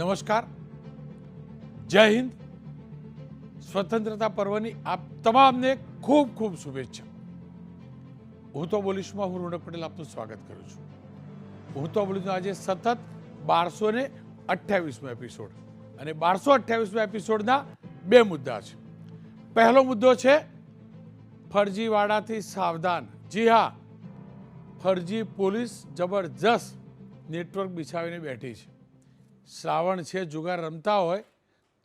નમસ્કાર, જય હિન્દ. સ્વતંત્રતા પર્વની આપ તમામને ખૂબ ખૂબ શુભેચ્છા. હું તો બોલીશમાં હું રોનક પટેલ આપનું સ્વાગત કરું છું. હું તો બોલીશનો આજે સતત 1228મો એપિસોડ અને 1228મા એપિસોડના બે મુદ્દા છે. પહેલો મુદ્દો છે ફરજીવાડાથી સાવધાન. જી હા, ફરજી પોલીસ જબરજસ્ત નેટવર્ક બિછાવીને બેઠી છે. શ્રાવણ છે, જુગાર રમતા હોય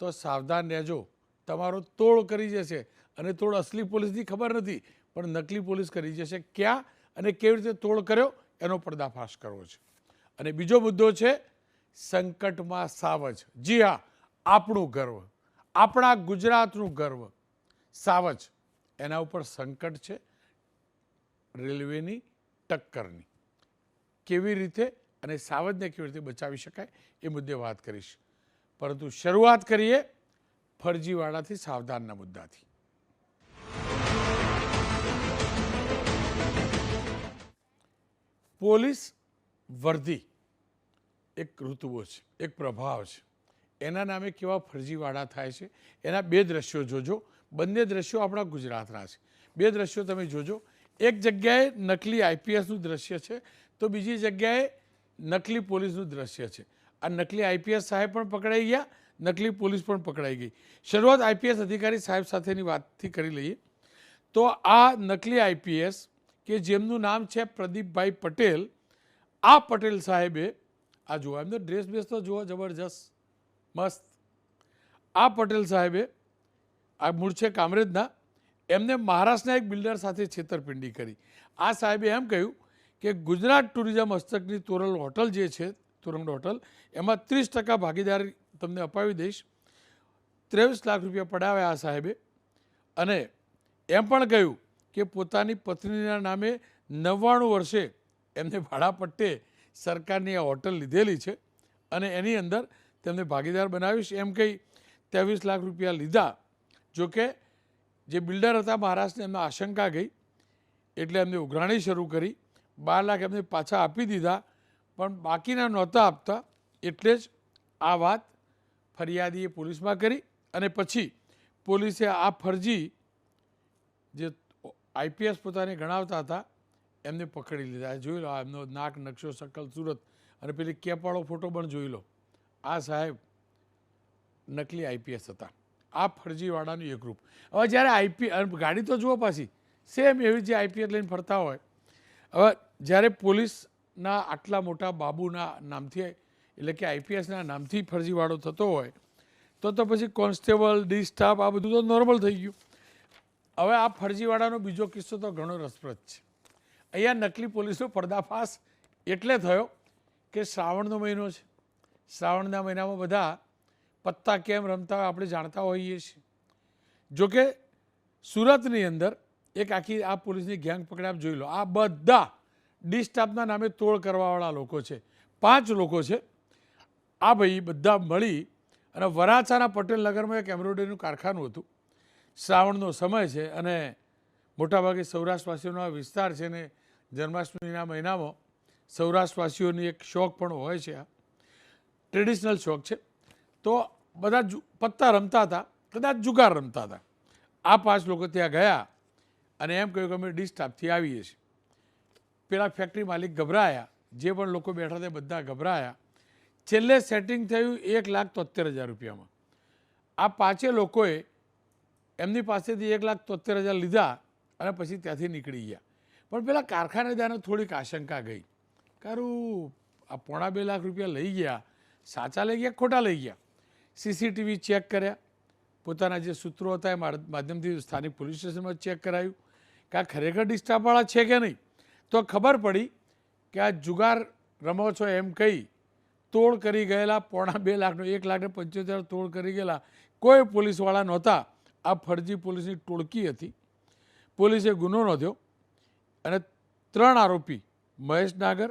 તો સાવધાન રહેજો, તમારો તોડ કરી જશે. અને તોડ અસલી પોલીસની ખબર નથી, પણ નકલી પોલીસ કરી જશે. ક્યાં અને કેવી રીતે તોડ કર્યો એનો પર્દાફાશ કરવો છે. અને બીજો મુદ્દો છે સંકટમાં સાવજ. જી હા, આપણું ગર્વ, આપણા ગુજરાતનું ગર્વ સાવજ, એના ઉપર સંકટ છે રેલવેની ટક્કરની. કેવી રીતે અને સાવજને કેવી રીતે બચાવી શકાય એ મુદ્દે વાત કરીશ. પરંતુ શરૂઆત કરીએ ફરજીવાડાથી સાવધાનના મુદ્દાથી. પોલીસ વર્દી એક ઋતુઓ છે, એક પ્રભાવ છે. એના નામે કેવા ફરજીવાડા થાય છે એના બે દ્રશ્યો જોજો. બંને દ્રશ્યો આપણા ગુજરાતના છે. બે દ્રશ્યો તમે જોજો. એક જગ્યાએ નકલી આઈપીએસનું દ્રશ્ય છે, તો બીજી જગ્યાએ નકલી પોલીસનું દ્રશ્ય છે. આ નકલી આઈપીએસ સાહેબ પણ પકડાઈ ગયા, નકલી પોલીસ પણ પકડાઈ ગઈ. શરૂઆત આઈપીએસ અધિકારી સાહેબ સાથેની વાતથી કરી લઈએ. તો આ નકલી આઈપીએસ કે જેમનું નામ છે પ્રદીપભાઈ પટેલ, આ પટેલ સાહેબે, આ જુઓ એમનો ડ્રેસ બેસ તો જુઓ, જબરજસ્ત મસ્ત. આ પટેલ સાહેબે, આ મૂળ છે કામરેજના, એમને મહારાષ્ટ્રના એક બિલ્ડર સાથે છેતરપિંડી કરી. આ સાહેબે એમ કહ્યું કે ગુજરાત ટુરિઝમ હસ્તકની તોરલ હોટલ જે છે, તોરંગ હોટલ, એમાં 30% ભાગીદારી તમને અપાવી દઈશ. 23 લાખ રૂપિયા પડાવ્યા આ સાહેબે. અને એમ પણ કહ્યું કે પોતાની પત્નીના નામે 99 વર્ષે એમને ભાડાપટ્ટે સરકારની આ હોટલ લીધેલી છે અને એની અંદર તેમને ભાગીદાર બનાવીશ એમ કહી 23 લાખ રૂપિયા લીધા. જોકે જે બિલ્ડર હતા મહારાષ્ટ્રને એમને આશંકા ગઈ એટલે એમને ઉઘરાણી શરૂ કરી. 12 લાખ એમને પાછા આપી દીધા, પણ બાકીના નહોતા આપતા. એટલે જ આ વાત ફરિયાદીએ પોલીસમાં કરી અને પછી પોલીસે આ ફરજી જે આઈપીએસ પોતાને ગણાવતા હતા એમને પકડી લીધા. જોઈ લો એમનો નાક, નકશો, શકલ, સુરત અને પેલી કેપવાળો ફોટો પણ જોઈ લો. આ સાહેબ નકલી આઈપીએસ હતા. આ ફરજીવાડાનું એક રૂપ. હવે જ્યારે ગાડી તો જુઓ પાછી સેમ એવી જે આઈપીએસ લઈને ફરતા હોય. હવે જ્યારે પોલીસના આટલા મોટા બાબુના નામથી, એટલે કે આઈપીએસના નામથી ફરજીવાડો થતો હોય તો પછી કોન્સ્ટેબલ, ડી સ્ટાફ, આ બધું તો નોર્મલ થઈ ગયું. હવે આ ફરજીવાડાનો બીજો કિસ્સો તો ઘણો રસપ્રદ છે. અહીંયા નકલી પોલીસનો પર્દાફાશ એટલે થયો કે શ્રાવણનો મહિનો છે. શ્રાવણના મહિનામાં બધા પત્તા કેમ રમતા હોય આપણે જાણતા હોઈએ છીએ. જોકે સુરતની અંદર એક આખી આ પોલીસની ગેંગ પકડાપ જોઈ લો. આ બધા ડી સ્ટાફના નામે તોડ કરવાવાળા લોકો છે. 5 લોકો છે. આ ભાઈ બધા મળી અને વરાછાના પટેલ નગરમાં એક એમ્બ્રોઇડરીનું કારખાનું હતું. શ્રાવણનો સમય છે અને મોટાભાગે સૌરાષ્ટ્રવાસીઓનો આ વિસ્તાર છે ને જન્માષ્ટમીના મહિનામાં સૌરાષ્ટ્રવાસીઓની એક શોખ પણ હોય છે. આ ટ્રેડિશનલ શોખ છે. તો બધા પત્તા રમતા હતા, કદાચ જુગાર રમતા હતા. આ 5 લોકો ત્યાં ગયા અને એમ કહ્યું કે અમે ડી સ્ટાફથી આવીએ છીએ. પેલા ફેક્ટરી માલિક ગભરાયા, જે પણ લોકો બેઠા હતા બધા ગભરાયા. છેલ્લે સેટિંગ થયું 1,73,000 રૂપિયામાં. આ 5 લોકોએ એમની પાસેથી 1,73,000 લીધા અને પછી ત્યાંથી નીકળી ગયા. પણ પેલા કારખાનેદારને થોડીક આશંકા ગઈ. કારું આ 2.5 લાખ રૂપિયા લઈ ગયા, સાચા લઈ ગયા ખોટા લઈ ગયા. સીસીટીવી ચેક કર્યા, પોતાના જે સૂત્રો હતા એ માધ્યમથી સ્થાનિક પોલીસ સ્ટેશનમાં ચેક કરાયું કે આ ખરેખર ડિસ્ટાફવાળા છે કે નહીં. તો ખબર પડી કે આ જુગાર રમો છો એમ કહી તોડ કરી ગયેલા 2.5 લાખનો 1,75,000 તોડ કરી ગયેલા કોઈ પોલીસવાળા નહોતા. આ ફરજી પોલીસની ટોળકી હતી. પોલીસે ગુનો નોંધ્યો અને 3 આરોપી મહેશ નાગર,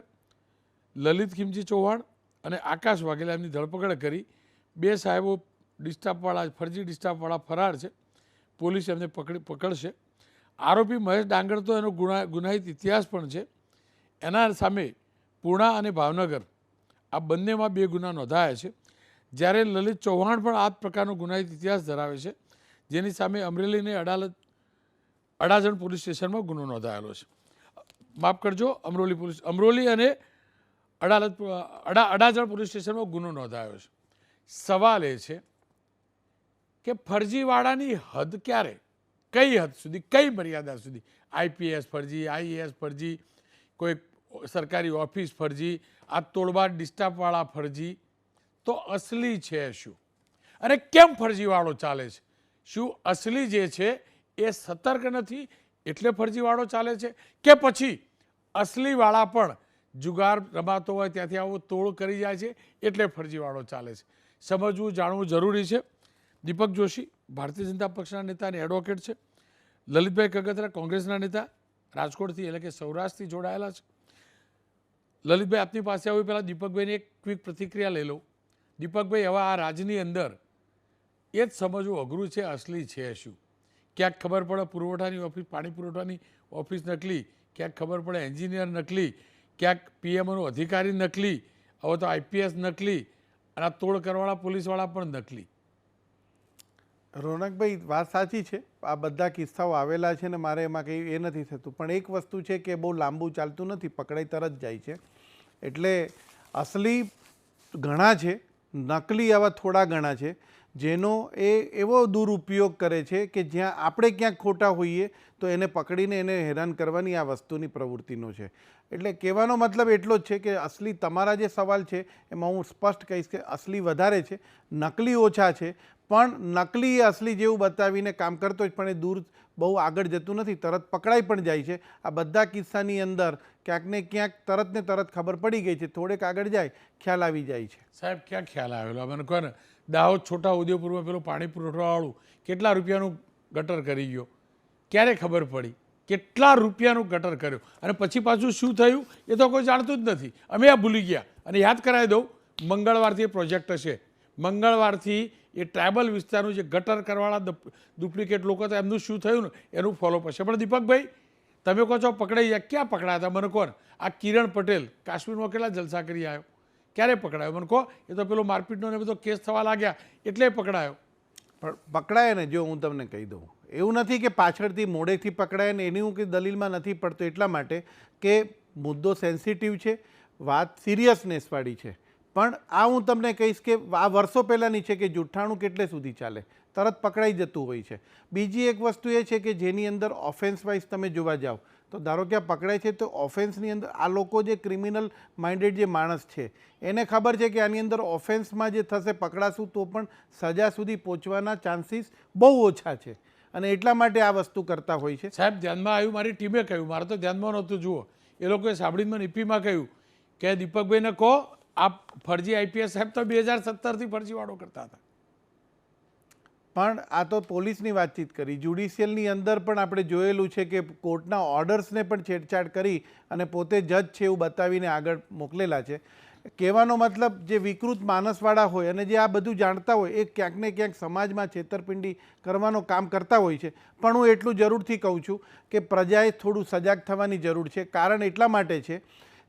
લલિત ખીમજી ચૌહાણ અને આકાશ વાઘેલા એમની ધરપકડ કરી. 2 સાહેબો ડિસ્ટાફવાળા, ફરજી ડિસ્ટાફવાળા ફરાર છે. પોલીસ એમને પકડશે. આરોપી મહેશ ડાંગર તો એનો ગુનાહિત ઇતિહાસ પણ છે. એના સામે પૂણા અને ભાવનગર આ બંનેમાં 2 ગુના નોંધાયા છે. જ્યારે લલિત ચૌહાણ પણ આ પ્રકારનો ગુનાહિત ઇતિહાસ ધરાવે છે, જેની સામે અમરેલીની અડાજણ પોલીસ સ્ટેશનમાં ગુનો નોંધાયેલો છે. માફ કરજો, અમરોલી અને અડાજણ પોલીસ સ્ટેશનમાં ગુનો નોંધાયો છે. સવાલ એ છે કે ફરજીવાળાની હદ ક્યારે, કઈ હદ સુધી, કઈ મર્યાદા સુધી? આઈપીએસ ફરજી, આઈએએસ ફરજી, કોઈ સરકારી ઓફિસ ફરજી, આ તોડબાર ડિસ્ટાફવાળા ફરજી, તો અસલી છે શું? અને કેમ ફરજીવાળો ચાલે છે? શું અસલી જે છે એ સતર્ક નથી એટલે ફરજીવાળો ચાલે છે, કે પછી અસલીવાળા પણ જુગાર રમાતો હોય ત્યાંથી આવો તોડ કરી જાય છે એટલે ફરજીવાળો ચાલે છે? સમજવું, જાણવું જરૂરી છે. દીપક જોશી ભારતીય જનતા પક્ષના નેતા અને એડવોકેટ છે. લલિતભાઈ કગતરા કોંગ્રેસના નેતા, રાજકોટથી એટલે કે સૌરાષ્ટ્રથી જોડાયેલા છે. લલિતભાઈ, આપની પાસે આવ્યું પહેલાં દીપકભાઈની એક ક્વિક પ્રતિક્રિયા લઈ લઉં. દીપકભાઈ, હવે આ રાજની અંદર એ જ સમજવું અઘરું છે અસલી છે શું. ક્યાંક ખબર પડે પુરવઠાની ઓફિસ, પાણી પુરવઠાની ઓફિસ નકલી, ક્યાંક ખબર પડે એન્જિનિયર નકલી, ક્યાંક પીએમઓનો અધિકારી નકલી, હવે તો આઈપીએસ નકલી, અને આ તોડ કરવાવાળા પોલીસવાળા પણ નકલી. રોનકભાઈ, વાત સાચી છે. આ બધા કિસ્સાઓ આવેલા છે ને મારે એમાં કંઈ એ નથી થતું. પણ એક વસ્તુ છે કે બહુ લાંબુ ચાલતું નથી, પકડાઈ તરત જાય છે. એટલે અસલી ઘણા છે, નકલી આવા થોડા ઘણા છે, જેનો એ એવો દુરુપયોગ કરે છે કે જ્યાં આપણે ક્યાંક ખોટા હોઈએ તો એને પકડીને એને હેરાન કરવાની આ વસ્તુની પ્રવૃત્તિનો છે. એટલે કહેવાનો મતલબ એટલો જ છે કે અસલી તમારા જે સવાલ છે એમાં હું સ્પષ્ટ કહીશ કે અસલી વધારે છે, નકલી ઓછા છે. પણ નકલી અસલી જેવું બતાવીને કામ કરતો જ, પણ એ દૂર બહુ આગળ જતું નથી, તરત પકડાઈ પણ જાય છે. આ બધા કિસ્સાની અંદર ક્યાંક ને ક્યાંક તરત ને તરત ખબર પડી ગઈ છે, થોડેક આગળ જાય ખ્યાલ આવી જાય છે. સાહેબ, ક્યાં ખ્યાલ આવેલો? મને કહો ને, દાહોદ છોટા ઉદેપુરમાં પેલું પાણી પુરવઠાવાળું કેટલા રૂપિયાનું ગટર કરી ગયો, ક્યારે ખબર પડી? કેટલા રૂપિયાનું ગટર કર્યો અને પછી પાછું શું થયું એ તો કોઈ જાણતું જ નથી. અમે આ ભૂલી ગયા. અને યાદ કરાવી દઉં, મંગળવારથી એ પ્રોજેક્ટ હશે. મંગળવારથી એ ટ્રાયબલ વિસ્તારનું જે ગટર કરવાવાળા ડુપ્લિકેટ લોકો હતા એમનું શું થયું ને એનું ફોલોઅપ હશે. પણ દીપકભાઈ, તમે કહો છો પકડાઈ ગયા, ક્યાં પકડાયા હતા મને કહો ને? આ કિરણ પટેલ કાશ્મીરમાં કેટલા જલસા કરી આવ્યો, ક્યારે પકડાયો મને કહો? એ તો પેલો મારપીટનો ને બધો કેસ થવા લાગ્યા એટલે પકડાયો. પણ પકડાય ને, જો હું તમને કહી દઉં, એવું નથી કે પાછળથી મોડેથી પકડાય ને, એની હું કંઈ દલીલમાં નથી પડતો. એટલા માટે કે મુદ્દો સેન્સિટિવ છે, વાત સિરિયસનેસવાળી છે. પણ આ હું તમને કહીશ કે આ વર્ષો પહેલાંની છે કે જુઠ્ઠાણું કેટલે સુધી ચાલે, તરત પકડાઈ જતું હોય છે. બીજી એક વસ્તુ એ છે કે જેની અંદર ઓફેન્સ વાઇઝ તમે જોવા જાઓ તો ધારો કે આ પકડાય છે તો ઓફેન્સની અંદર આ લોકો જે ક્રિમિનલ માઇન્ડેડ જે માણસ છે એને ખબર છે કે આની અંદર ઓફેન્સમાં જે થશે, પકડાશું તો પણ સજા સુધી પહોંચવાના ચાન્સીસ બહુ ઓછા છે, અને એટલા માટે આ વસ્તુ કરતા હોય છે. સાહેબ, ધ્યાનમાં આવ્યું, મારી ટીમે કહ્યું, મારે તો ધ્યાનમાં નહોતું. જુઓ, એ લોકોએ સાંભળીને નીપીમાં કહ્યું કે દીપકભાઈને કહો આ ફરજી આઈપીએસ સાહેબ તો 2017થી ફરજીવાળો કરતા હતા. પણ આ તો પોલીસની વાતચીત કરી. જ્યુડિશિયલની અંદર પણ આપણે જોયેલું છે કે કોર્ટના ઓર્ડર્સને પણ છેડછાડ કરી અને પોતે જજ છે એવું બતાવીને આગળ મોકલેલા છે. કહેવાનો મતલબ જે વિકૃત માનસવાળા હોય અને જે આ બધું જાણતા હોય એ ક્યાંક ને ક્યાંક સમાજમાં છેતરપિંડી કરવાનો કામ કરતા હોય છે. પણ હું એટલું જરૂરથી કહું છું કે પ્રજાએ થોડું સજાગ થવાની જરૂર છે. કારણ એટલા માટે છે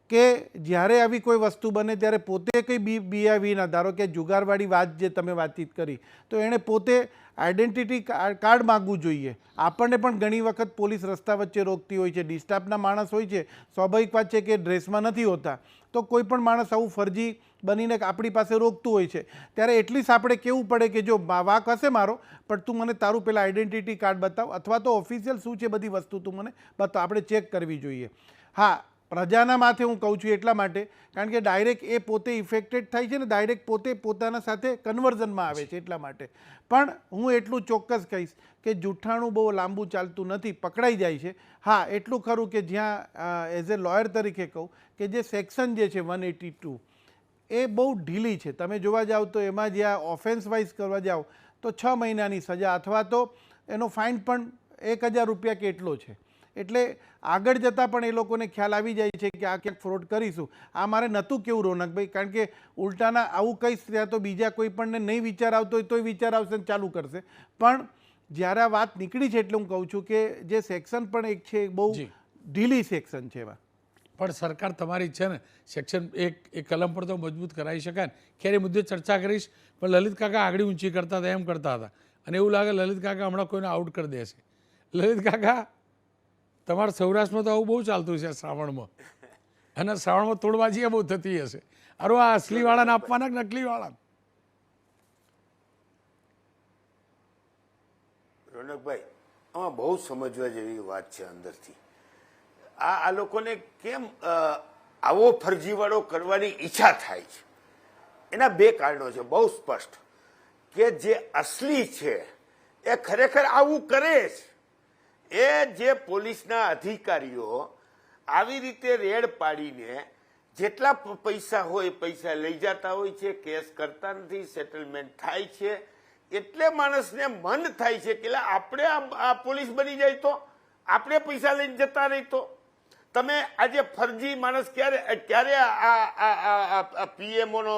કે જ્યારે આવી કોઈ વસ્તુ બને ત્યારે પોતે કંઈ બીઆવી ના, ધારો કે જુગારવાળી વાત જે તમે વાતચીત કરી, તો એણે પોતે આઈડેન્ટિટી કાર્ડ માગવું જોઈએ. આપણને પણ ઘણી વખત પોલીસ રસ્તા વચ્ચે રોકતી હોય છે, ડિસ્ટાફના માણસ હોય છે, સ્વાભાવિક વાત છે કે ડ્રેસમાં નથી હોતા, તો કોઈ પણ માણસ આવું ફરજી બનીને આપણી પાસે રોકતું હોય છે. ત્યારે એટલીસ્ટ આપણે કહેવું પડે કે જો વાંક હશે મારો, પણ તું મને તારું પહેલાં આઈડેન્ટિટી કાર્ડ બતાવ, અથવા તો ઓફિશિયલ શું છે બધી વસ્તુ તું મને બતાવ, આપણે ચેક કરવી જોઈએ. હા, પ્રજાના માથે હું કહું છું એટલા માટે કારણ કે ડાયરેક્ટ એ પોતે ઇફેક્ટેડ થાય છે ને, ડાયરેક્ટ પોતે પોતાના સાથે કન્વર્ઝનમાં આવે છે એટલા માટે. પણ હું એટલું ચોક્કસ કહીશ કે જુઠ્ઠાણું બહુ લાંબુ ચાલતું નથી, પકડાઈ જાય છે. હા, એટલું ખરું કે જ્યાં એઝ એ લોયર તરીકે કહું કે જે સેક્શન જે છે 182 એ બહુ ઢીલી છે. તમે જોવા જાઓ તો એમાં જ્યાં ઓફેન્સ વાઇઝ કરવા જાઓ તો 6 મહિનાની સજા અથવા તો એનો ફાઇન પણ 1000 રૂપિયા કે એટલો છે. એટલે આગળ જતાં પણ એ લોકોને ખ્યાલ આવી જાય છે કે આ ક્યાંક ફ્રોડ કરીશું. આ મારે નહોતું કેવું રોનકભાઈ, કારણ કે ઉલટાના આવું કહીશ ત્યાં તો બીજા કોઈ પણને નહીં વિચાર આવતો હોય તોય વિચાર આવશે ને ચાલુ કરશે. પણ જ્યારે આ વાત નીકળી છે એટલે હું કહું છું કે જે સેક્શન પણ એક છે બહુ ઢીલી સેક્શન છે એમાં. પણ સરકાર તમારી છે ને સેક્શન 1 એ કલમ પર તો મજબૂત કરાવી શકાય ને. ખેર એ મુદ્દે ચર્ચા કરીશ. પણ લલિત કાકા આગળ ઊંચી કરતા હતા, એમ કરતા હતા, અને એવું લાગે લલિત કાકા હમણાં કોઈને આઉટ કરી દેશે. લલિત કાકા, તમારા સૌરાષ્ટ્રમાં તો આવું બહુ ચાલતું છે શ્રાવણમાં, અને શ્રાવણમાં તોડબાજી બહુ થતી હશે. અરે આ અસલીવાળાને આપવાના કે નકલીવાળા? રોનકભાઈ, આમાં બહુ સમજવા જેવી વાત છે અંદરથી. આ લોકોને કેમ આવો ફરજીવાળો કરવાની ઈચ્છા થાય છે, એના બે કારણો છે બહુ સ્પષ્ટ. કે જે અસલી છે એ ખરેખર આવું કરે છે. એ જે પોલીસના અધિકારીઓ આવી રીતે રેડ પાડીને જેટલા પૈસા હોય પૈસા લઈ જતા હોય છે, કેસ કરતા નથી, સેટલમેન્ટ થાય છે. એટલે માણસને મન થાય છે કે આપણે આ પોલીસ બની જાય તો આપણે પૈસા લઈને જતા રહી તો. તમે આજે ફરજી માણસ ક્યારે આ પીએમઓનો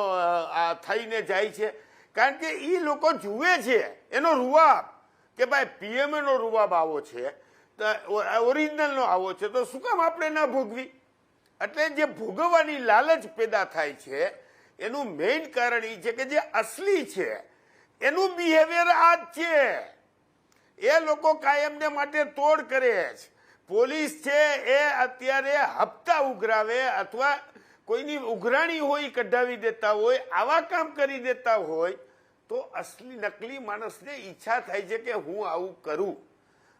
થઈને જાય છે? કારણ કે એ લોકો જુએ છે એનો રૂવાબ, કે ભાઈ પીએમઓનો રૂવાબ આવો છે, ઓરિજિનલનો આવો છે, તો શું કામ આપણે ના ભોગવી? એટલે જે ભોગવવાની લાલચ પેદા થાય છે એનું મેઇન કારણ એ છે કે જે અસલી છે એનું બિહેવિયર આ જ છે. એ લોકો કાયમને માટે તોડ કરે છે. પોલીસ છે એ અત્યારે હપ્તા ઉઘરાવે અથવા કોઈની ઉઘરાણી હોય કઢાવી દેતા હોય, આવા કામ કરી દેતા હોય, તો અસલી નકલી માણસને ઈચ્છા થાય છે કે હું આવું કરું.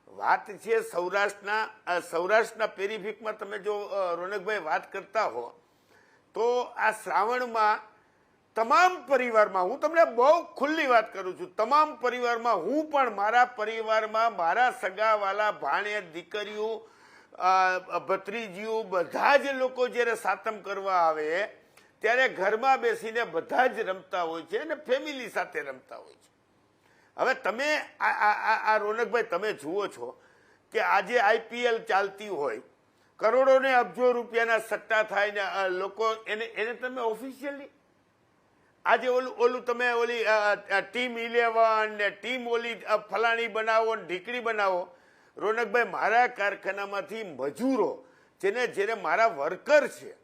વાત છે સૌરાષ્ટ્રના પેરીફિકમાં તમે જો રોનકભાઈ વાત કરતા હો તો આ શ્રાવણમાં તમામ પરિવારમાં, હું તમને બહુ ખુલ્લી વાત કરું છું, તમામ પરિવારમાં, હું પણ મારા પરિવારમાં મારા સગાવાલા ભાણે દીકરીઓ ભત્રીજીઓ બધા જ લોકો જ્યારે સાતમ કરવા આવે ત્યારે ઘરમાં બેસીને બધા જ રમતા હોય છે અને ફેમિલી સાથે રમતા હોય છે. હવે તમે આ રોનકભાઈ તમે જુઓ છો કે આજે આઈપીએલ ચાલતી હોય, કરોડો ને અબજો રૂપિયાના સટ્ટા થાય ને લોકો એને તમે ઓફિશિયલી આજે ઓલું તમે ઓલી ટીમ 11 ને ટીમ ઓલી ફલાણી બનાવો ને ઢીકડી બનાવો. રોનકભાઈ, મારા કારખાનામાંથી મજૂરો જેને મારા વર્કર છે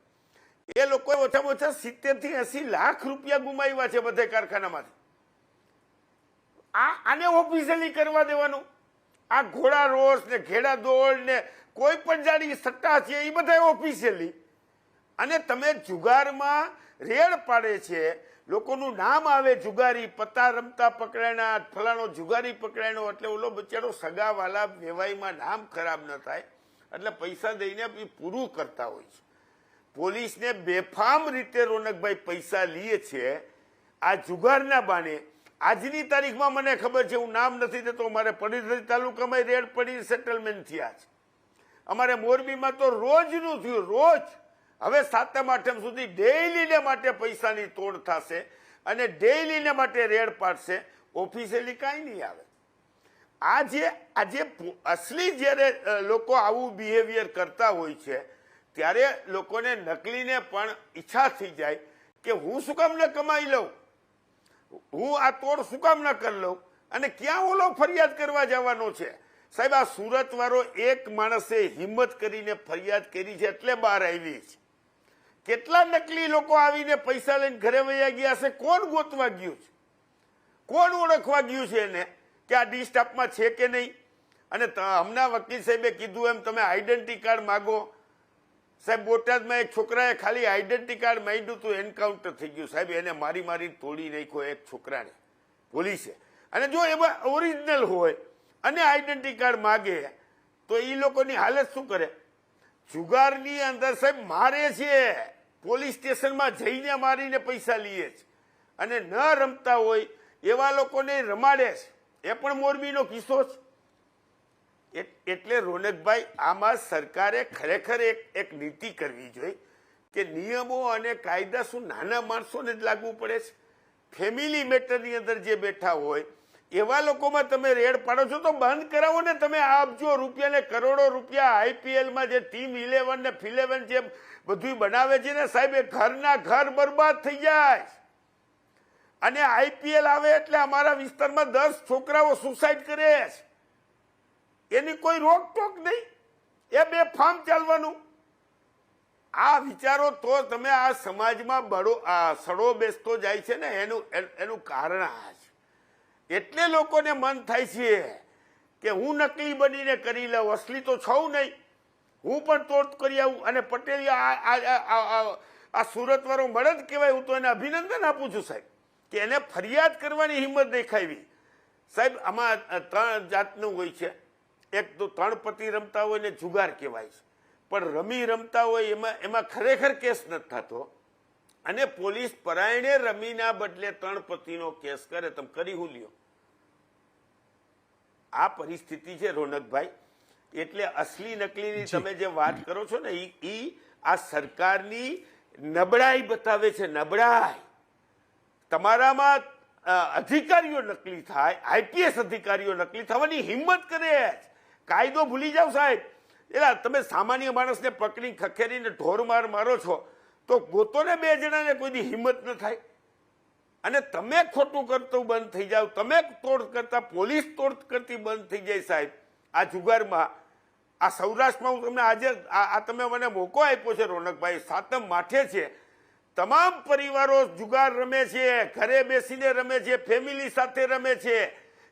એ લોકોએ ઓછામાં ઓછા 70 થી 80 લાખ રૂપિયા ગુમાવ્યા છે બધા કારખાનામાંથી. આને ઓફિશિયલી કરવા દેવાનું? આ ઘોડા રોસ ને ઘેડા દોડ ને કોઈ પણ જાડી સટ્ટા છે એ બધા ઓફિશિયલી, અને તમે જુગારમાં રેડ પાડે છે, લોકોનું નામ આવે જુગારી, પત્તા રમતા પકડાણા, ફલાણો જુગારી પકડાણો, એટલે ઓલો બચારો સગાવાલા વેવાઈમાં નામ ખરાબ ન થાય એટલે પૈસા દઈને પૂરું કરતા હોય છે. પોલીસને બેફામ રીતે રોનકભાઈ પૈસા લે છે આ જુગારના બાને. આજની તારીખમાં મને ખબર છે, હું નામ નથી દેતો, અમારે પડીધરી તાલુકામાં રેડ પડી સેટલમેન્ટ થયા છે. અમારે મોરબીમાં તો રોજનું થયું, રોજ. હવે 7મ 8મ સુધી ડેઈલીને માટે પૈસાની તોડ થશે અને ડેઈલીને માટે રેડ પાડશે. ઓફિશિયલી કાંઈ નહીં આવે. આજે અસલી જ્યારે લોકો આવું બિહેવિયર કરતા હોય છે ત્યારે લોકોને નકલીને પણ ઈચ્છા થઈ જાય કે હું શું કામ ન કમાઈ લઉં, હું આ તોડ શું કામ ન કરી લઉં, અને ક્યાં ઓલો ફરિયાદ કરવા જવાનો છે? સાહેબ, આ સુરત વાળો એક માણસે હિંમત કરીને ફરિયાદ કરી છે એટલે બહાર આવી છે. કેટલા નકલી લોકો આવીને પૈસા લઈને ઘરે વયા ગયા છે? કોણ ગોતવા ગયું છે? કોણ ઓળખવા ગયું છે એને કે આ ડી સ્ટાફમાં છે કે નહીં? અને હમણાં વકીલ સાહેબે કીધું એમ તમે આઈડેન્ટિટી કાર્ડ માગો. સાહેબ, બોટાદમાં એક છોકરાએ ખાલી આઈડેન્ટિટી કાર્ડ માંગ્યું હતું, એન્કાઉન્ટર થઈ ગયું. સાહેબ, એને મારી તોડી નાખ્યો એક છોકરાને પોલીસે. અને જો એમાં ઓરિજિનલ હોય અને આઈડેન્ટિટી કાર્ડ માગે તો એ લોકોની હાલત શું કરે? જુગારની અંદર સાહેબ મારે છે, પોલીસ સ્ટેશનમાં જઈને મારીને પૈસા લઈએ છે, અને ન રમતા હોય એવા લોકોને રમાડે છે. એ પણ મોરબીનો કિસ્સો છે. એટલે રોનકભાઈ, આમાં સરકારે ખરેખર એક નીતિ કરવી જોઈએ કે નિયમો અને કાયદા શું નાના માણસોને જ લાગુ પડે છે? ફેમિલી મેટરની અંદર જે બેઠા હોય એવા લોકોમાં તમે રેડ પાડો છો તો બંધ કરાવો ને. તમે અબજો રૂપિયા ને કરોડો રૂપિયા આઈપીએલમાં જે ટીમ 11 ને ફિલેવન જે બધું બનાવે છે ને સાહેબ, એ ઘરના ઘર બરબાદ થઈ જાય. અને આઈપીએલ આવે એટલે અમારા વિસ્તારમાં 10 છોકરાઓ સુસાઇડ કરે છે. એની કોઈ રોકટોક નહીં, એ બેફામ ચાલવાનું. આ વિચારો તો તમે આ સમાજમાં સડો બેસતો જાય છે ને એનું કારણ આ છે. એટલે લોકોને મન થાય છે કે હું નકલી બનીને કરી લઉં, અસલી તો છું નહીં, હું પણ તોડ કરી આવું. અને પટેલ આ સુરત વાળો મળદ કહેવાય, હું તો એને અભિનંદન આપું છું સાહેબ કે એને ફરિયાદ કરવાની હિંમત દેખાવી. સાહેબ આમાં 3 જાતનું હોય છે. એક તો 3 પતિ રમતા હોય ને જુગાર કહેવાય છે, પણ રમી રમતા હોય એમાં ખરેખર કેસ નથી થતો. અને પોલીસ પરાયણે રમીના બદલે 3 પતિનો કેસ કરે. તમે કરી હું લ્યો? આ પરિસ્થિતિ છે રોનકભાઈ. એટલે અસલી નકલીની તમે જે વાત કરો છો ને એ આ સરકારની નબળાઈ બતાવે છે. નબળાઈ તમારામાં અધિકારીઓ નકલી થાય, આઈપીએસ અધિકારીઓ નકલી થવાની હિંમત કરે. કાયદો ભૂલી જાવ સાહેબ. એટલે તમે સામાન્ય માણસને પકડી ખખેરીને ઢોરમાર મારો છો તો ગોતોને 2 જણાને કોઈની હિંમત ન થાય. અને તમે ખોટું કરતું બંધ થઈ જાવ, તમે તોડ કરતા પોલીસ તોડ કરતી બંધ થઈ જાય સાહેબ. આ જુગારમાં આ સૌરાષ્ટ્રમાં હું તમને આજે આ તમે મને મોકો આપ્યો છે રોનકભાઈ, 7મ માઠે છે, તમામ પરિવારો જુગાર રમે છે, ઘરે બેસીને રમે છે, ફેમિલી સાથે રમે છે.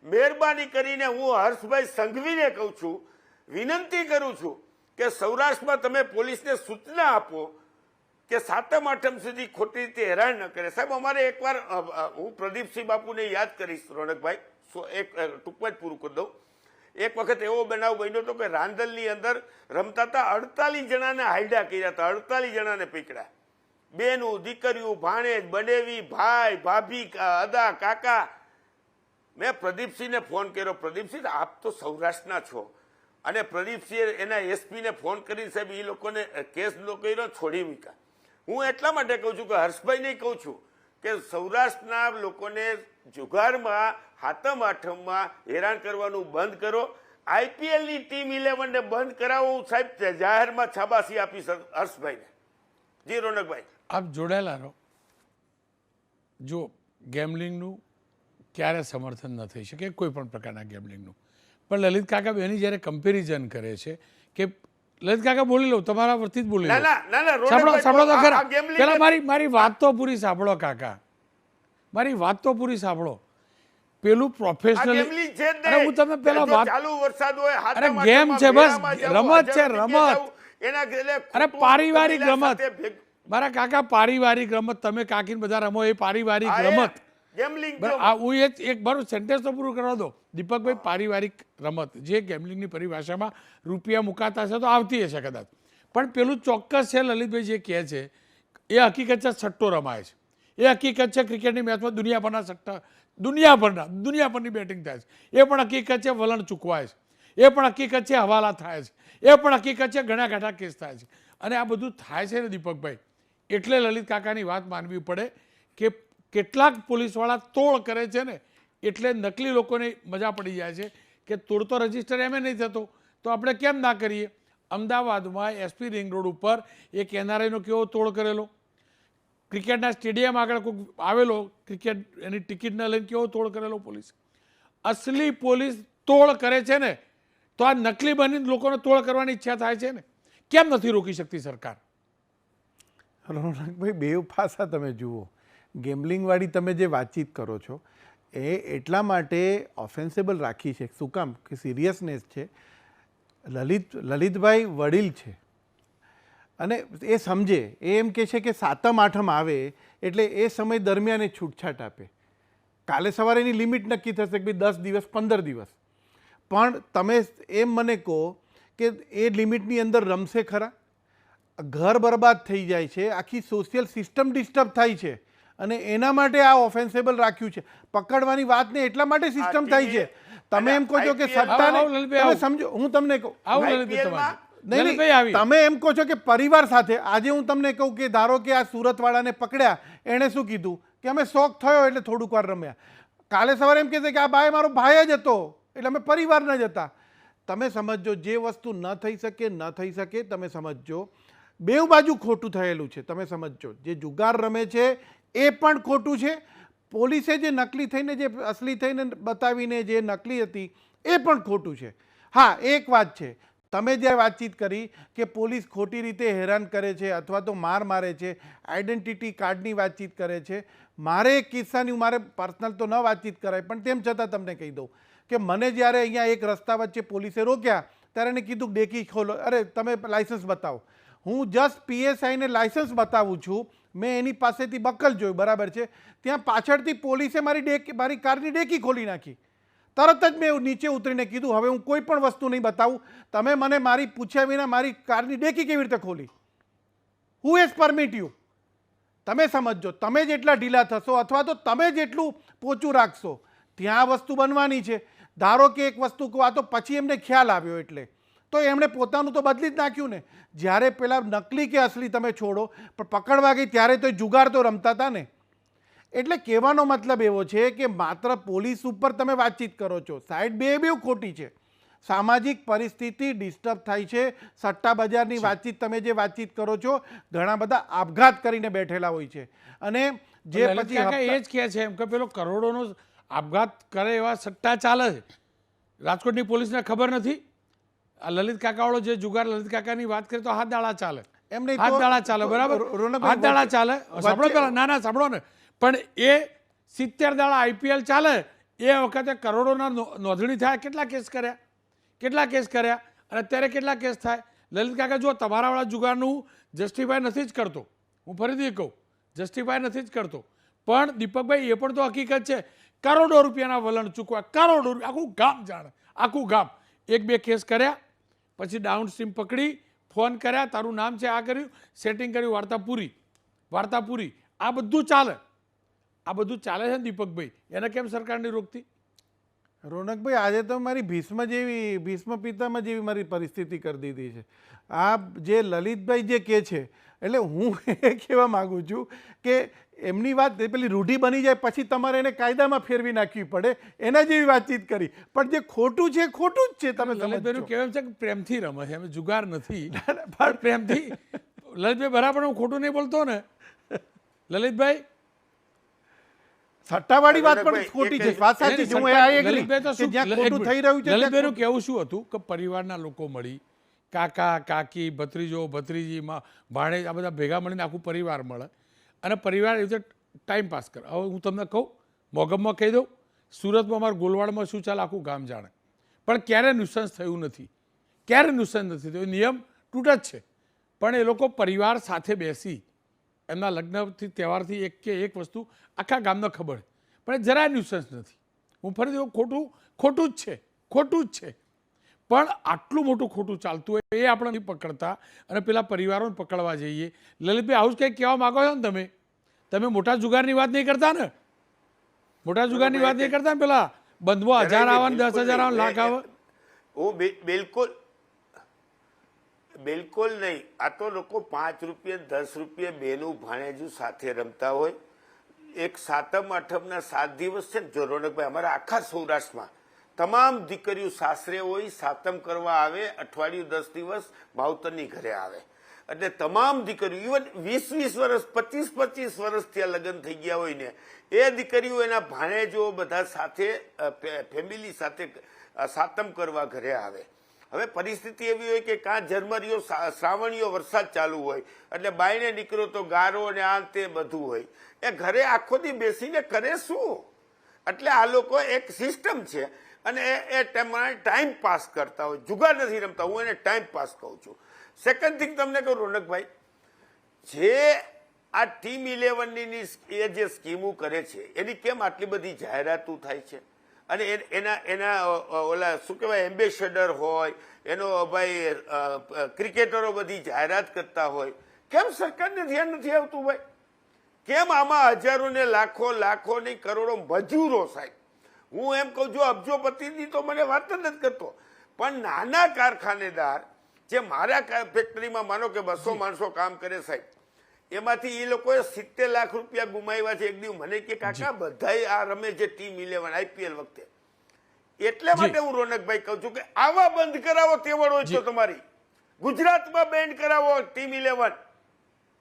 મહેરબાની કરીને હું હર્ષભાઈ સંઘવીને કહું છું, વિનંતી કરું છું કે સૌરાષ્ટ્રમાં તમે પોલીસને સૂચના આપો કે 7મ 8મ સુધી ખોટી રીતે હેરાન ન કરે. સાહેબ અમારે એકવાર હું પ્રદીપસિંહ બાપુને યાદ કરીશ રોનકભાઈ, એક ટૂંકમાં જ પૂરું કરી દઉં. એક વખત એવો બનાવ બન્યો હતો કે રાંદલની અંદર રમતા હતા, 48 જણાને હાઈડા કર્યા હતા, 48 જણાને પકડ્યા. બેનું, દીકરીઓ, ભાણેજ, બનેવી, ભાઈ, ભાભી, અદા, કાકા. મેં પ્રદીપસિંહને ફોન કર્યો, પ્રદીપસિંહ આપ તો સૌરાષ્ટ્રના છો. અને પ્રદીપસિંહે એના એસપીને ફોન કરી સાહેબ એ લોકોને કેસ ન કર્યો, છોડી મૂક્યા. હું એટલા માટે કહું છું કે હર્ષભાઈને કહું છું કે સૌરાષ્ટ્રના લોકોને જુગારમાં 7મ 8મમાં હેરાન કરવાનું બંધ કરો. આઈપીએલની ટીમ 11 ને બંધ કરાવો. હું સાહેબ જાહેરમાં છાબાસી આપીશ હર્ષભાઈને. જી રોનકભાઈ, આપ જોડાયેલા રહો. જો ગેમલિંગનું ક્યારે સમર્થન ન થઈ શકે, કોઈ પણ પ્રકારના ગેમલિંગનું. પણ લલિત કાકા બેની જ્યારે કમ્પેરિઝન કરે છે કે લલિત કાકા બોલી લો, તમારા પરથી જ બોલી લો. સાંભળો તો ખરા. પેલા મારી વાત તો પૂરી સાંભળો કાકા, મારી વાત તો પૂરી સાંભળો. પેલું પ્રોફેશનલ, અરે હું તમે પેલા વાત, ચાલુ વરસાદ હોય, અરે ગેમ છે, બસ રમત છે, રમત. અરે પારિવારિક રમત મારા કાકા, પારિવારિક રમત. તમે કાકીને બધા રમો એ પારિવારિક રમત. હું એક મારું સેન્ટેન્સ તો પૂરું કરવા દો દીપકભાઈ. પારિવારિક રમત જે ગેમલિંગની પરિભાષામાં રૂપિયા મુકાતા છે તો આવતી હશે કદાચ, પણ પેલું ચોક્કસ છે લલિતભાઈ જે કહે છે એ હકીકત છે. સટ્ટો રમાય છે એ હકીકત છે. ક્રિકેટની મેચમાં દુનિયાભરના સટ્ટા, દુનિયાભરની બેટિંગ થાય છે એ પણ હકીકત છે. વલણ ચૂકવાય છે એ પણ હકીકત છે. હવાલા થાય છે એ પણ હકીકત છે. ઘણા ઘણા કેસ થાય છે. અને આ બધું થાય છે ને દીપકભાઈ, એટલે લલિત કાકાની વાત માનવી પડે કે કેટલાક પોલીસવાળા તોડ કરે છે ને એટલે નકલી લોકોને મજા પડી જાય છે કે તોડ તો રજીસ્ટર એમ નહીં થતો તો આપણે કેમ ના કરીએ. અમદાવાદમાં એસપી રિંગ રોડ ઉપર એક એનઆરઆઈનો કેવો તોડ કરેલો, ક્રિકેટના સ્ટેડિયમ આગળ કોઈ આવેલો, ક્રિકેટ એની ટિકિટ ન લઈને કેવો તોડ કરેલો પોલીસ. અસલી પોલીસ તોડ કરે છે ને તો આ નકલી બનીને લોકોને તોડ કરવાની ઈચ્છા થાય છે ને, કેમ નથી રોકી શકતી સરકાર? રોનકભાઈ, 2 પાસા તમે જુઓ. ગેમ્બલિંગવાળી તમે જે વાતચીત કરો છો એ એટલા માટે ઓફેન્સેબલ રાખી છે. શું કામ કે સિરિયસનેસ છે. લલિતભાઈ વડીલ છે અને એ સમજે, એ એમ કહે છે કે 7મ 8મ આવે એટલે એ સમય દરમિયાન એ છૂટછાટ આપે. કાલે સવારે એની લિમિટ નક્કી થશે કે ભાઈ 10 દિવસ 15 દિવસ, પણ તમે એમ મને કહો કે એ લિમિટની અંદર રમશે ખરા? ઘર બરબાદ થઈ જાય છે, આખી સોશિયલ સિસ્ટમ ડિસ્ટર્બ થાય છે અને એના માટે આ ઓફેન્સેબલ રાખ્યું છે. પકડવાની વાત ને એટલા માટે સિસ્ટમ થાય છે. તમે એમ કહો છો કે સત્તાને તમે સમજો, હું તમને કહું નહીં, તમે એમ કહો છો કે પરિવાર સાથે. આજે હું તમને કહું કે ધારો કે આ સુરતવાળાને પકડ્યા, એણે શું કીધું કે અમે શોખ થયો એટલે થોડુંક વાર રમ્યા. કાલે સવારે એમ કહેશે કે આ ભાઈ મારો ભાઈ જ હતો એટલે અમે પરિવારના જ હતા. તમે સમજો, જે વસ્તુ ન થઈ શકે ન થઈ શકે. તમે સમજો, 2 બાજુ ખોટું થયેલું છે. તમે સમજો, જે જુગાર રમે છે એ પણ ખોટું છે. પોલીસે જે નકલી થઈને જે અસલી થઈને બતાવીને જે નકલી હતી એ પણ ખોટું છે. હા, એક વાત છે, તમે જે વાતચીત કરી કે પોલીસ ખોટી રીતે હેરાન કરે છે અથવા તો મારે છે, આઈડેન્ટિટી કાર્ડની વાતચીત કરે છે. મારે એક કિસ્સાની મારે પર્સનલ તો ન વાતચીત કરાય, પણ તેમ છતાં તમને કહી દઉં કે મને જ્યારે અહીંયા એક રસ્તા વચ્ચે પોલીસે રોક્યા ત્યારે એને કીધું ડેકી ખોલો. અરે તમે લાઇસન્સ બતાવો. હું જસ્ટ PSIને લાઇસન્સ બતાવું છું. મેં એની પાસેથી બકલ જોયું, બરાબર છે. ત્યાં પાછળથી પોલીસે મારી કારની ડેકી ખોલી નાખી. તરત જ મેં નીચે ઉતરીને કીધું હવે હું કોઈ પણ વસ્તુ નહીં બતાવું. તમે મને મારી પૂછ્યા વિના મારી કારની ડેકી કેવી રીતે ખોલી? Who has permit you? તમે સમજો. તમે જેટલા ઢીલા થશો અથવા તો તમે જેટલું પોચું રાખશો ત્યાં આ વસ્તુ બનવાની છે. ધારો કે એક વસ્તુ કહો, આ તો પછી એમને ખ્યાલ આવ્યો એટલે તો એમણે પોતાનું તો બદલી જ નાખ્યું ને. જ્યારે પેલા નકલી કે અસલી તમે છોડો, પણ પકડવા ગઈ ત્યારે તો જુગાર તો રમતા હતા ને. એટલે કહેવાનો મતલબ એવો છે કે માત્ર પોલીસ ઉપર તમે વાતચીત કરો છો, સાઈડ બે ખોટી છે. સામાજિક પરિસ્થિતિ ડિસ્ટર્બ થાય છે. સટ્ટા બજારની વાતચીત તમે જે વાતચીત કરો છો, ઘણા બધા આપઘાત કરીને બેઠેલા હોય છે. અને જે પછી એ જ કહે છે એમ કે પેલો કરોડોનો આપઘાત કરે એવા સટ્ટા ચાલે છે. રાજકોટની પોલીસને ખબર નથી. આ લલિત કાકાવાળો જે જુગાર લલિત કાકાની વાત કરે તો હાથ દાડા ચાલે, એમ નહીં, હાથ દાડા ચાલે, બરાબર, હાથ દાડા ચાલે. સાંભળો પેલા, ના સાંભળો ને, પણ એ 70 દાડા IPL ચાલે એ વખતે કરોડોના નોંધણી થાય. કેટલા કેસ કર્યા અને અત્યારે કેટલા કેસ થાય? લલિત કાકા જો તમારાવાળા જુગારનું જસ્ટિફાય નથી જ કરતો, હું ફરીથી કહું, જસ્ટિફાય નથી જ કરતો, પણ દીપકભાઈ એ પણ તો હકીકત છે. કરોડો રૂપિયાના વલણ ચૂકવા, કરોડો રૂપિયા, આખું ગામ જાણે, આખું ગામ. 1-2 કેસ કર્યા પછી ડાઉન સ્ટ્રીમ પકડી, ફોન કર્યા, તારું નામ છે, આ કર્યું, સેટિંગ કર્યું, વાર્તા પૂરી. આ બધું ચાલે, આ બધું ચાલે છે ને દીપકભાઈ. એને કેમ સરકાર નહીં રોકતી? રોનકભાઈ, આજે તો મારી ભીષ્મ પિતામહ જેવી મારી પરિસ્થિતિ કરી દીધી છે. આ જે લલિતભાઈ જે કહે છે, એટલે હું એ કહેવા માગું છું કે એમની વાત પેલી રૂઢી બની જાય પછી તમારે એને કાયદામાં ફેરવી નાખવી પડે, એના જેવી વાતચીત કરી. પણ જે ખોટું છે ખોટું જ છે. તમે લલિતભાઈનું કહેવાય છે કે પ્રેમથી રમે છે, અમે જુગાર નથી, પણ પ્રેમથી. લલિતભાઈ બરાબર, હું ખોટું નહીં બોલતો ને લલિતભાઈ? સટ્ટાવાળી વાત પણ ખોટી છે, વાત સાચી છે. હું આ એગ્રી કે જ્યાં ખોટું થઈ રહ્યું છે. લલિતભાઈનું કહેવું શું હતું કે પરિવારના લોકો મળી, કાકા કાકી, ભત્રીજો ભત્રીજી, ભાણેજ, આ બધા ભેગા મળીને આખું પરિવાર મળે અને પરિવાર એ રીતે ટાઈમ પાસ કરે. હવે હું તમને કહું, મોગમમાં કહી દઉં, સુરતમાં અમારા ગોલવાડમાં શું ચાલે આખું ગામ જાણે, પણ ક્યારે ન્યુસન્સ થયું નથી, ક્યારે ન્યુસન્સ નથી થયું. નિયમ તૂટ જ છે, પણ એ લોકો પરિવાર સાથે બેસી એમના લગ્નથી તહેવારથી એક વસ્તુ આખા ગામને ખબર, પણ એ જરાય ન્યુસન્સ નથી. હું ફરીથી ખોટું જ છે. પણ આટલું મોટું ખોટું ચાલતું હોય એ આપણે નહીં પકડતા અને પેલા પરિવારોને પકડવા જઈએ. લલિતભાઈ, આવું જ કંઈક કહેવા માગો છો ને તમે મોટા જુગારની વાત નહીં કરતા ને? મોટા જુગારની વાત નહીં કરતા ને? પેલા બંધમાં 1000 આવે ને 10,000 આવે, લાખ આવે? હું બિલકુલ નહીં. આ તો લોકો 5 રૂપિયા 10 રૂપિયા બેનું ભાણેજું સાથે રમતા હોય. એક 7મ 8મના 7 દિવસ છે ને, જો રોનકભાઈ, અમારા આખા સૌરાષ્ટ્રમાં તમામ દીકરીઓ સાસરે હોય, 7મ કરવા આવે, અઠવાડિયું 10 દિવસ માવતરની ઘરે આવે. એટલે તમામ દીકરીઓ, ઇવન 20-20 વર્ષ, 25-25 વર્ષથી આ લગ્ન થઈ ગયા હોય ને, એ દીકરીઓ એના ભાણેજો બધા સાથે ફેમિલી સાથે 7મ કરવા ઘરે આવે. હવે પરિસ્થિતિ એવી હોય કે કાં ઝરમરીઓ શ્રાવણીયો વરસાદ ચાલુ હોય, એટલે બાઈને નીકળો તો ગારો ને આ તે બધું હોય. એ ઘરે આખો દી બેસીને કરે શું? એટલે આ લોકો એક સિસ્ટમ છે અને એ ટાઈમ પાસ કરતા હોય, જુગાર નથી રમતા. હું એને ટાઈમ પાસ કહું છું. સેકન્ડ થિંગ તમને કહું રોનકભાઈ, જે આ ટીમ 11ની એ જે સ્કીમો કરે છે એની કેમ આટલી બધી જાહેરાતો થાય છે? અને એના ઓલા શું કહેવાય, એમ્બેસેડર હોય, એનો ભાઈ ક્રિકેટરો બધી જાહેરાત કરતા હોય, કેમ સરકારને ધ્યાન નથી આવતું ભાઈ? કેમ આમાં હજારો ને લાખો ની કરોડો મજૂરો સાહેબ? હું એમ કહું છું અબજોપતિની તો મને વાત જ નથી કરતો, પણ નાના કારખાનેદાર જે મારા ફેક્ટરીમાં માનો કે 200 માણસો કામ કરે સાહેબ, એમાંથી એ લોકોએ 70 લાખ રૂપિયા ગુમાવ્યા છે. એક દિવસ મને કે કાકા બધાય આ રમે છે ટીમ 11 IPL વખતે. એટલે માટે હું રોનકભાઈ કહું છું કે આવા બંધ કરાવો તેવડો છો તમારી, ગુજરાતમાં બેન્ડ કરાવો ટીમ 11,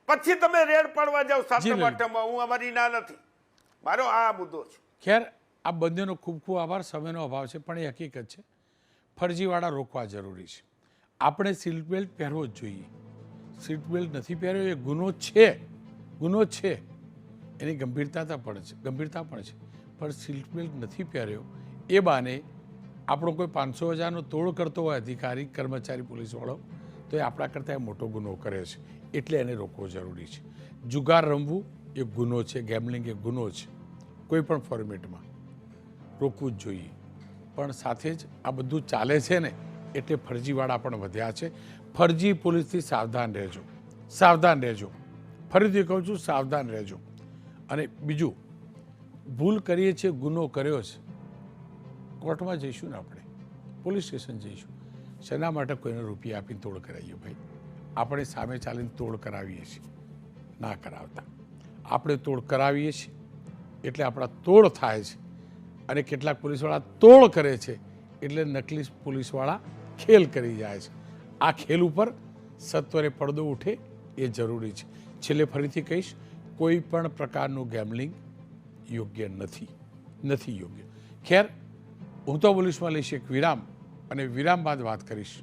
પછી તમે રેડ પાડવા જાઓ 7મ 8મમાં. હું અમારી ના નથી, મારો આ મુદ્દો છે. ખેર, આ બંનેનો ખૂબ ખૂબ આભાર. સમયનો અભાવ છે, પણ એ હકીકત છે, ફરજીવાળા રોકવા જરૂરી છે. આપણે સીટ બેલ્ટ પહેરવો જ જોઈએ. સીટ બેલ્ટ નથી પહેર્યો એ ગુનો છે, એની ગંભીરતા પણ છે, પણ સીટ બેલ્ટ નથી પહેર્યો એ બાને આપણો કોઈ 500,000નો તોડ કરતો હોય અધિકારી, કર્મચારી, પોલીસવાળો, તો એ આપણા કરતાં એ મોટો ગુનો કરે છે, એટલે એને રોકવો જરૂરી છે. જુગાર રમવું એ ગુનો છે, ગેમ્બલિંગ એ ગુનો છે, કોઈ પણ ફોર્મેટમાં રોકવું જ જોઈએ. પણ સાથે જ આ બધું ચાલે છે ને એટલે ફરજીવાળા પણ વધ્યા છે. ફરજી પોલીસથી સાવધાન રહેજો. ફરીથી કહું છું, સાવધાન રહેજો. અને બીજું, ભૂલ કરીએ છીએ, ગુનો કર્યો છે, કોર્ટમાં જઈશું ને આપણે, પોલીસ સ્ટેશન જઈશું, શેના માટે કોઈને રૂપિયા આપીને તોડ કરાવીએ? ભાઈ, આપણે સામે ચાલીને તોડ કરાવીએ છીએ, ના કરાવતા. આપણે તોડ કરાવીએ છીએ એટલે આપણા તોડ થાય છે, અને કેટલાક પોલીસવાળા તોડ કરે છે એટલે નકલી પોલીસવાળા ખેલ કરી જાય છે. આ ખેલ ઉપર સત્વરે પડદો ઉઠે એ જરૂરી છે. છેલ્લે ફરીથી કહીશ, કોઈ પણ પ્રકારનું ગેમ્બલિંગ યોગ્ય નથી યોગ્ય. ખેર, હું તો પોલીસમાં લઈશ એક વિરામ, અને વિરામ બાદ વાત કરીશ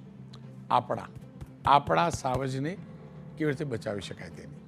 આપણા સાવજને કેવી રીતે બચાવી શકાય તેની.